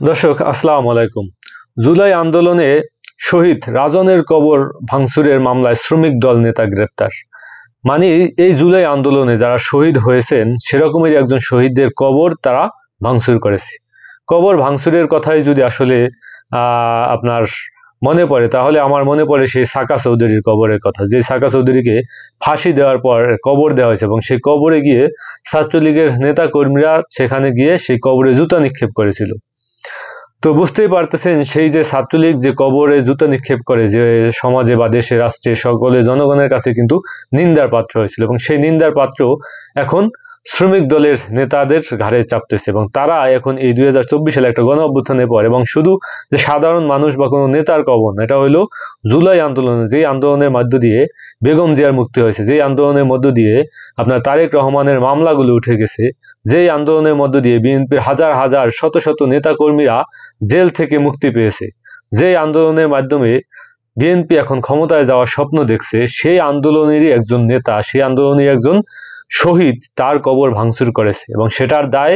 দর্শক আসসালামু আলাইকুম। জুলাই আন্দোলনে শহীদ রাজনের কবর ভাঙচুরের মামলায় শ্রমিক দল নেতা গ্রেপ্তার। মানে এই জুলাই আন্দোলনে যারা শহীদ হয়েছেন সেরকমের একজন শহীদদের কবর তারা ভাঙচুর করেছে। কবর ভাঙচুরের কথাই যদি আসলে আপনার মনে পড়ে তাহলে আমার মনে পড়ে সেই সাকা চৌধুরীর কবরের কথা, যে সাকা চৌধুরীকে ফাঁসি দেওয়ার পর কবর দেওয়া হয়েছে এবং সেই কবরে গিয়ে ছাত্রলীগের নেতা কর্মীরা সেখানে গিয়ে সেই কবরে জুতা নিক্ষেপ করেছিল। তো বুঝতেই পারতেছেন সেই যে ছাত্রলীগ যে কবরে জুতা নিক্ষেপ করে, যে সমাজে বা দেশে রাষ্ট্রে সকলে জনগণের কাছে কিন্তু নিন্দার পাত্র হয়েছিল এবং সেই নিন্দার পাত্র এখন শ্রমিক দলের নেতাদের ঘাড়ে চাপতেছে এবং তারা এখন এই 2024 সালে একটা গণ অভ্যুত্থানের পর এবং শুধু যে সাধারণ মানুষ বা কোনো নেতার কবর না, এটা হলো জুলাই আন্দোলনে, যেই আন্দোলনের মধ্য দিয়ে বেগম জিয়ার মুক্তি হয়েছে, যেই আন্দোলনের মধ্য দিয়ে আপনার তারেক রহমানের মামলাগুলো উঠে গেছে, যেই আন্দোলনের মধ্য দিয়ে বিএনপির হাজার হাজার শত শত নেতা কর্মীরা জেল থেকে মুক্তি পেয়েছে, যেই আন্দোলনের মাধ্যমে বিএনপি এখন ক্ষমতায় যাওয়ার স্বপ্ন দেখছে, সেই আন্দোলনেরই একজন নেতা, সেই আন্দোলনের একজন শহীদ তার কবর ভাঙচুর করেছে এবং সেটার দায়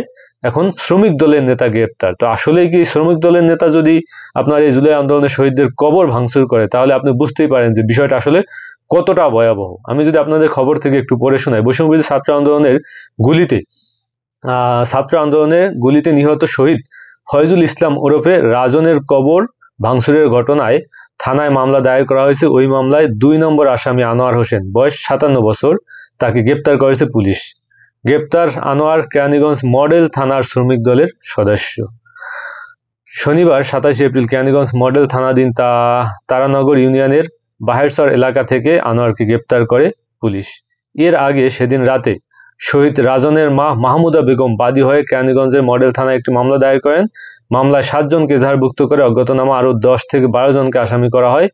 এখন শ্রমিক দলের নেতা গ্রেপ্তার। তো আসলে কি শ্রমিক দলের নেতা যদি আপনার এই জুলাই আন্দোলনের শহীদদের কবর ভাঙচুর করে তাহলে আপনি বুঝতেই পারেন যে বিষয়টা আসলে কতটা ভয়াবহ। আমি যদি আপনাদের খবর থেকে একটু পড়ে শোনাই, বৈষম্যবিরোধী ছাত্র আন্দোলনের গুলিতে নিহত শহীদ ফয়জুল ইসলাম ওরফে রাজনের কবর ভাঙচুরের ঘটনায় থানায় মামলা দায়ের করা হয়েছে। ওই মামলায় 2 নম্বর আসামি আনোয়ার হোসেন, বয়স 57 বছর, তাকে গ্রেপ্তার করেছে পুলিশ। গ্রেপ্তার আনোয়ার কেরানীগঞ্জ মডেল থানার শ্রমিক দলের সদস্য। শনিবার 27 এপ্রিল কেরানীগঞ্জ মডেল থানাধীন তারানগর ইউনিয়নের বাহেরচর এলাকা থেকে আনোয়ারকে গ্রেপ্তার করে পুলিশ। এর আগে সেদিন রাতে শহীদ রাজনের মা মাহমুদা বেগম বাদী হয়ে কেরানীগঞ্জের মডেল থানায় একটি মামলা দায়ের করেন। মামলায় 7 জনকে এজাহারভুক্ত করে অজ্ঞাতনামা আরও 10 থেকে 12 জনকে আসামি করা হয়।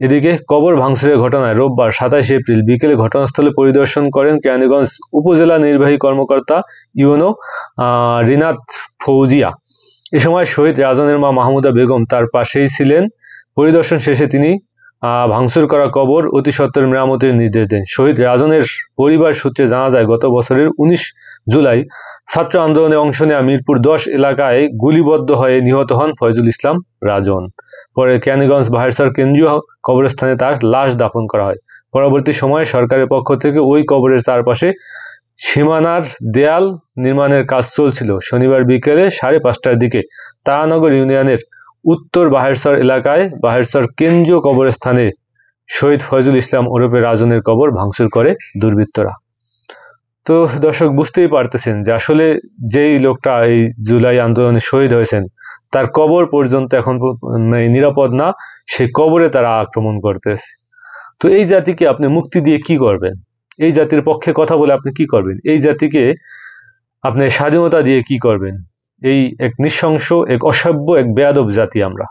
এদিকে কবর ভাঙচুরের ঘটনায় রোববার 27 এপ্রিল বিকেলে ঘটনাস্থলে পরিদর্শন করেন কেরানীগঞ্জ উপজেলা নির্বাহী কর্মকর্তা ইউনো রিনাত ফৌজিয়া। এ সময় শহীদ রাজনের মা মাহমুদা বেগম তার পাশেই ছিলেন। পরিদর্শন শেষে তিনি ভাঙচুর করা কবর অতি সত্বর মেরামতের নির্দেশ দেন। শহীদ রাজনের পরিবার সূত্রে জানা যায়, গত বছরের 19 জুলাই ছাত্র আন্দোলনে অংশ নেওয়া মিরপুর 10 এলাকায় গুলিবদ্ধ হয়ে নিহত হন ফয়জুল ইসলাম রাজন। পরে কেরানীগঞ্জ বাহেরচর কেন্দ্রীয় কবরস্থানে তার লাশ দাফন করা হয়। পরবর্তী সময়ে সরকারের পক্ষ থেকে ওই কবরের চারপাশে সীমানার দেয়াল নির্মাণের কাজ চলছিল। শনিবার বিকেলে 5:30টার দিকে তারানগর ইউনিয়নের উত্তর বাহেরচর এলাকায় বাহেরচর কেন্দ্রীয় কবরস্থানে শহীদ ফয়জুল ইসলাম ওরফে রাজনের কবর ভাঙচুর করে দুর্বৃত্তরা। তো দর্শক বুঝতেই পারতেছেন যে আসলে যেই লোকটা এই জুলাই আন্দোলনে শহীদ হয়েছেন তার কবর পর্যন্ত এখন নিরাপদ না, সেই কবরে তারা আক্রমণ করতেছে। তো এই জাতিকে আপনি মুক্তি দিয়ে কি করবেন? এই জাতির পক্ষে কথা বলে আপনি কি করবেন? এই জাতিকে আপনি স্বাধীনতা দিয়ে কি করবেন? এই এক নৃশংস, এক অসভ্য, এক বেয়াদব জাতি আমরা,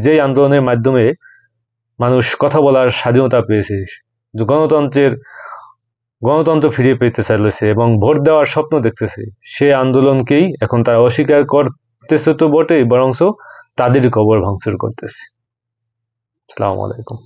যেই আন্দোলনের মাধ্যমে মানুষ কথা বলার স্বাধীনতা পেয়েছে, গণতন্ত্র ফিরিয়ে পেতে চাইছে এবং ভোট দেওয়ার স্বপ্ন দেখতেছে, সেই আন্দোলনকেই এখন তারা অস্বীকার করতেছে তো বটেই, বরঞ্চ তাদেরই কবর ভাঙচুর করতেছে। আসসালামু আলাইকুম।